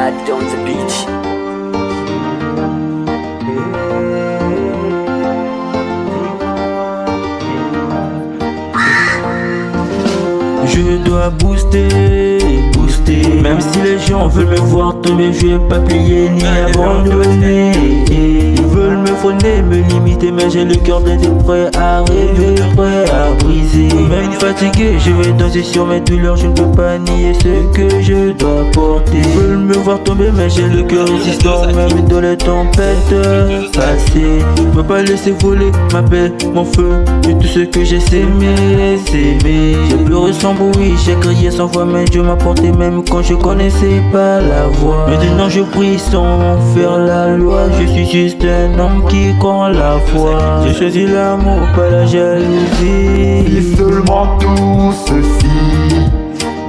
Mad on the beach. Je dois booster. Même si les gens veulent me voir tomber, je vais pas plier ni abandonner. Ils veulent me freiner, me limiter, mais j'ai le cœur d'être prêt à rêver, prêt à briser. Même fatigué, je vais danser sur mes douleurs, je ne peux pas nier ce que je dois porter. Ils veulent me voir tomber, mais j'ai le cœur résistant, même dans les tempêtes passées. Je peux pas laisser voler ma paix, mon feu, et tout ce que j'ai s'aimer. J'ai pleuré sans bruit, j'ai crié sans voix, mais Dieu m'a porté même quand je connaissais pas la voix. Maintenant je prie sans faire la loi, je suis juste un homme qui croit la foi. J'ai choisi l'amour, pas la jalousie. Si seulement tout ceci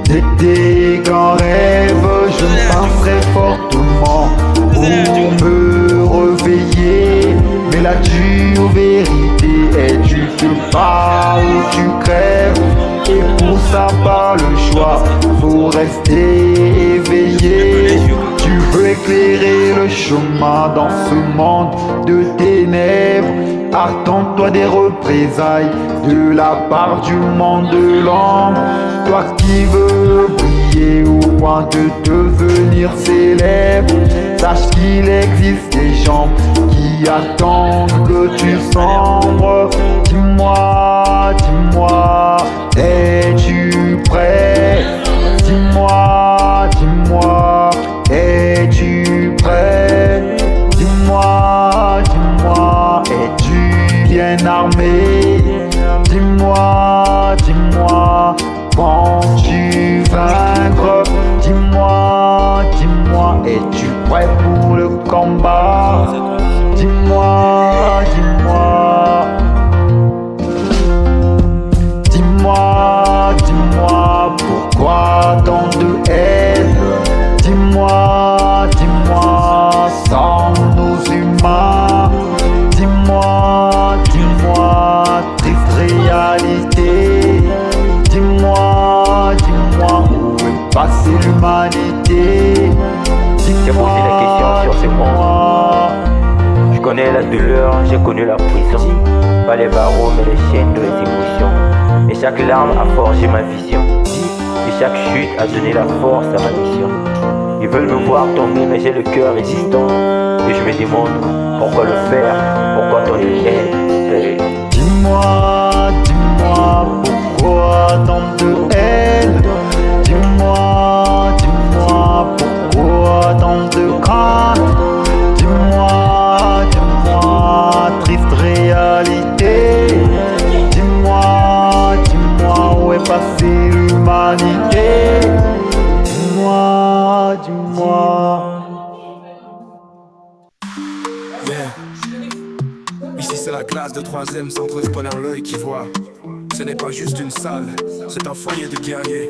n'était qu'un rêve, je penserais fortement pour me réveiller. Mais la dure vérité est tu te bats ou tu crèves. Et pour ça pas le choix, faut rester éveillé. Tu veux éclairer le chemin dans ce monde de ténèbres. Attends-toi des représailles de la part du monde de l'ombre. Toi qui veux briller au point de devenir célèbre, sache qu'il existe des gens qui attendent que tu sombres. Dis-moi, dis-moi, es-tu prêt? Dis-moi, dis-moi, es-tu prêt? Dis-moi, dis-moi, es-tu bien armé? Dis-moi, dis-moi, penses-tu vaincre? Dis-moi, dis-moi, es-tu prêt pour le combat? Dis-moi, dis-moi. Dis-moi, dis-moi, pourquoi tant de haine? Dis-moi, dis-moi, sommes-nous humains? Dis-moi, dis-moi, triste réalité. Dis-moi, dis-moi, où est passée l'humanité? J'ai posé la question sur ce monde. Je connais la douleur, j'ai connu la prison. Pas les barreaux mais les chaînes de les émotions. Et chaque larme a forgé ma vision. Et chaque chute a donné la force à ma mission. Ils veulent me voir tomber mais j'ai le cœur résistant. Et je me demande pourquoi le faire, pourquoi tant de haine. Dis-moi, dis-moi, pourquoi tant de haine? Dis-moi, dis-moi, pourquoi tant de crainte? Dis-moi, dis-moi, triste réalité. Dis-moi, dis-moi, où est passée l'humanité? Dis-moi, dis-moi. Ici c'est la classe de 3ème centre scolaire l'œil qui voit. Ce n'est pas juste une salle, c'est un foyer de guerriers.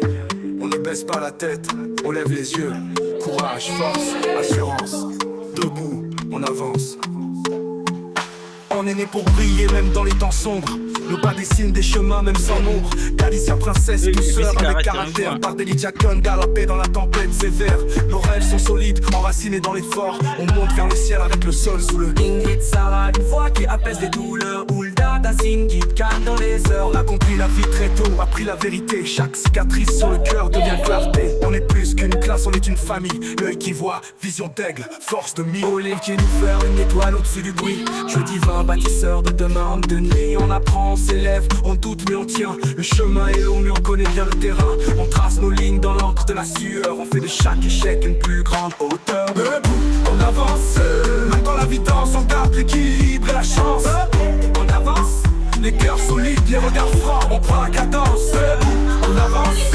On ne baisse pas la tête, on lève les yeux. Courage, force, assurance. Debout, on avance. On est né pour briller même dans les temps sombres. Nos pas dessinent des chemins même sans nombre. Galicia princesse, douceur avec caractère. Bardelli Diacon, galopé dans la tempête sévère. Nos rêves sont solides, enracinés dans l'effort. On monte vers le ciel avec le sol sous le Ingrid Sarah, une voix qui apaise les douleurs. Hulda Dacine, guide calme dans les heures. On a compris la vie très tôt, appris la vérité. Chaque cicatrice sur le cœur devient clarté. On est plus qu'une classe, on est une famille. L'œil qui voit, vision d'aigle, force de mille. Olive qui nous fait une étoile au-dessus du bruit. Jeu divin, bâtisseur de demain, de nuit. On apprend, on s'élève, on doute mais on tient. Le chemin est long mais on connaît bien le terrain. On trace nos lignes dans l'encre de la sueur. On fait de chaque échec une plus grande hauteur. Debout, on avance. Maintenant la vie danse, on garde l'équilibre et la chance. On avance, les cœurs solides, les regards francs. On prend la cadence. On avance,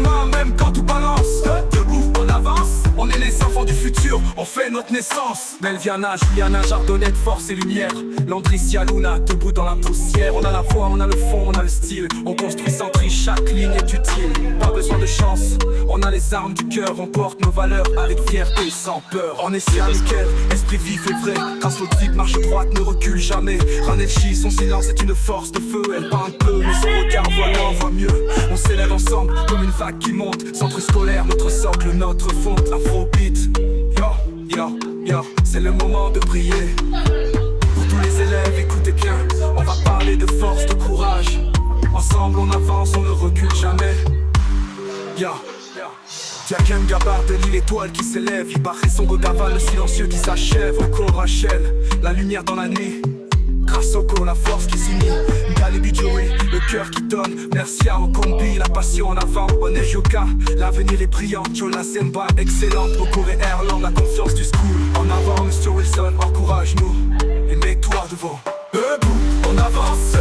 main, même quand tout balance. Debout, on avance, on est les enfants du futur. On fait notre naissance. Melviana, Juliana, Jardonnette, force et lumière. Landricia, Luna, debout dans la poussière. On a la voix, on a le fond, on a le style. On construit sans triche, chaque ligne est utile. Pas besoin de chance, on a les armes du cœur. On porte nos valeurs avec fierté, sans peur. On est si amical, esprit vif et vrai. Grâce au type, marche droite, ne recule jamais. Ranelchi, son silence est une force de feu. Elle peint un peu, mais son regard voit loin, voit mieux. On s'élève ensemble comme une vague qui monte. Centre scolaire, notre socle, notre fonte. Afrobeat, c'est le moment de briller. Pour tous les élèves, écoutez bien. On va parler de force, de courage. Ensemble on avance, on ne recule jamais. Diakem Gabar de l'île étoile qui s'élève. Il barrait son regard, le silencieux qui s'achève. Encore Rachel, la lumière dans la nuit. Grâce au corps, la force qui s'unit. Galibi Joey, le cœur qui donne. Merci à Okombi, la passion en avant. Onej Yoka, l'avenir est brillant. Chola Semba, excellente. Okore Erland, la confiance du school. En avant, Mr. Wilson, encourage-nous. Et mets-toi devant. Debout, on avance.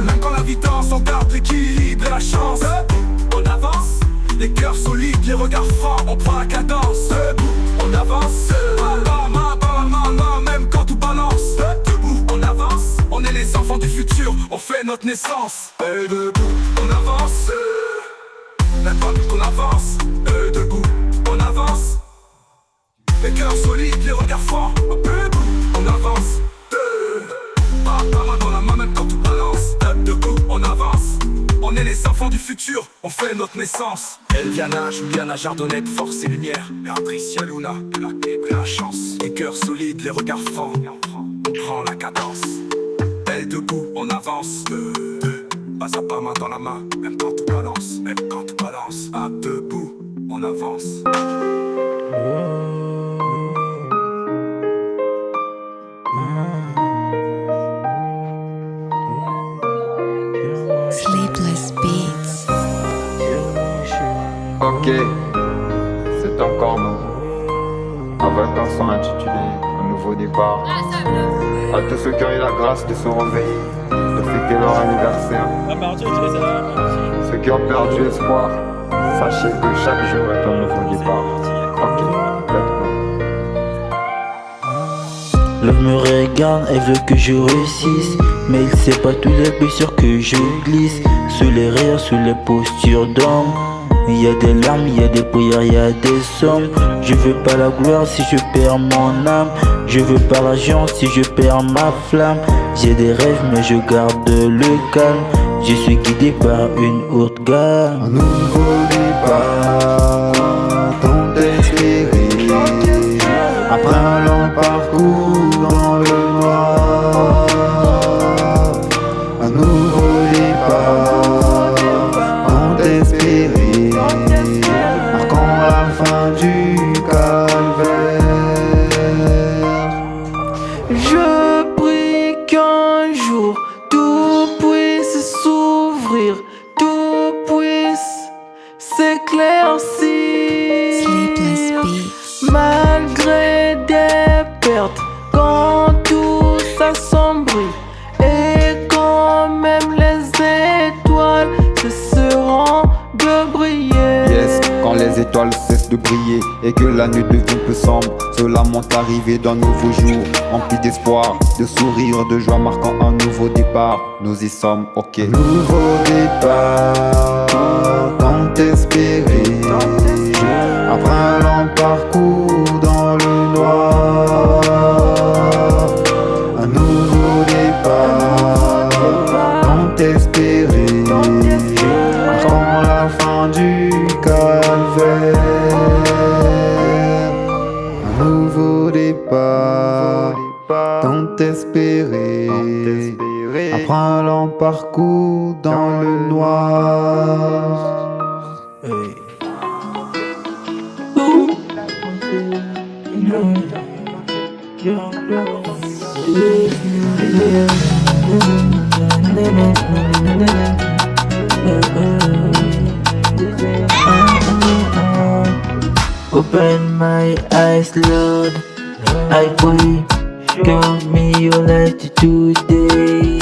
Même quand la vie danse, on garde l'équilibre et la chance. On avance, les cœurs solides, les regards francs. On prend la cadence. Debout, on avance. Même quand tout balance. Debout, on avance. On est les enfants du futur, on fait notre naissance. Et debout, on avance. Même pas qu'on avance. Et debout, on avance. Les cœurs solides, les regards francs. Debout, on avance. Pas main dans la main, même quand tout balance. Debout, on avance. On est les enfants du futur, on fait notre naissance. Elviana, Juliana, Jardonnette, force et lumière. Patricia, Luna, de la libre et la chance. Les cœurs solides, les regards francs. On prend la cadence. Et debout, on avance. Pas à pas, main dans la main, même quand tout balance. Même quand tout balance. À debout, on avance. Sleepless Beats. Ok, c'est encore nous. Avec un son intitulé Un nouveau départ. À tous ceux qui ont eu la grâce de se réveiller, de fêter leur anniversaire. Ceux qui ont perdu espoir, sachez que chaque jour est un nouveau départ. Ok, let's go. L'homme me regarde, elle veut que je réussisse. Mais il sait pas tous les blessures que je glisse. Sous les rires, sous les postures d'homme. Il y a des larmes, il y a des prières, il y a des sommes. Je veux pas la gloire si je perds mon âme. Je veux pas l'argent si je perds ma flamme. J'ai des rêves mais je garde le calme. Je suis guidé par une haute gamme. Un nouveau départ, tant espéré. Après un long parcours dans le noir. Un nouveau départ, tant espéré. Marquant la fin du calvaire. Je prie qu'un jour tout puisse s'ouvrir, tout puisse s'éclaircir. Sleepless Beats. Malgré des pertes, quand tout s'assombrit et quand même les étoiles cesseront de briller. Yes, quand les étoiles cessent de briller et que la nuit devient peu sombre, cela montre l'arrivée d'un nouveau jour, rempli d'espoir, de sourires, de joie, marquant un nouveau départ. Nous y sommes, ok. Nouveau départ, tant espéré. Après un long parcours dans le noir. Un nouveau départ, tant espéré. Marquant la fin du calvaire. Un nouveau départ, tant espéré. Après un long parcours dans le noir. Open my eyes, Lord, I pray. Give me your light today.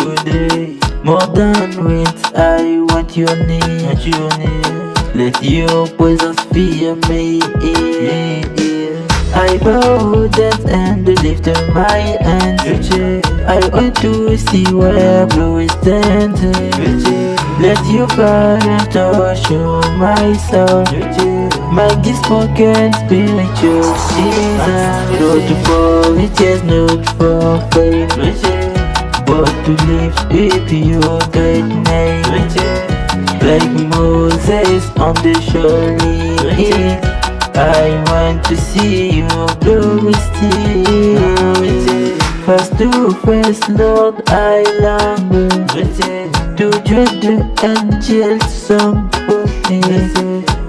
More than winds, I want your name. Let your presence fill me. I bow that and lift my hands. I want to see where glory stands. Let your fire touch my soul. Make this spoken spiritual Jesus. Not for riches, not for fame, but to live with your great name. Like Moses on the shore, I want to see your glory still. Face to face, Lord, I long to dread the angels' song for me.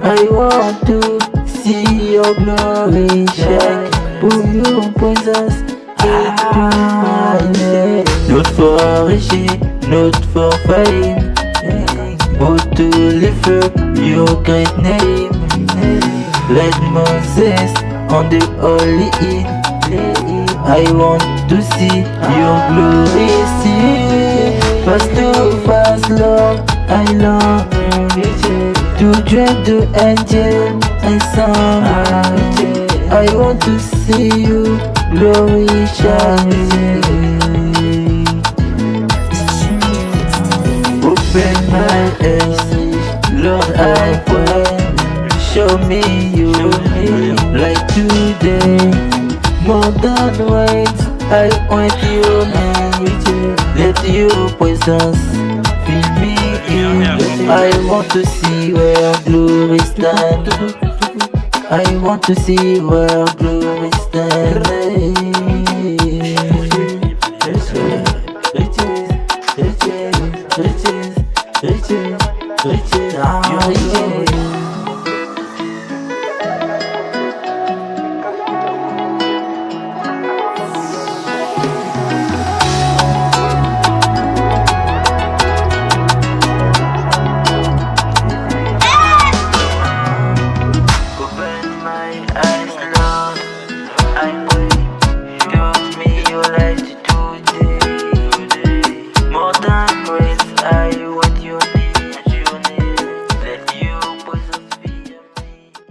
I want to see your glory shine. Pour your presence into my life. Not for riches, not for fame, but to lift up your great name. Like Moses on the holy hill, I want to see your glory still. Face to face, Lord, I long to dread the angel I song. I want to see you glory shine. Open my eyes, Lord, I pray. Show me you like today. More than words, I want your name. Let your presence fill me in. I want to see where glory stands. I want to see where glory stands.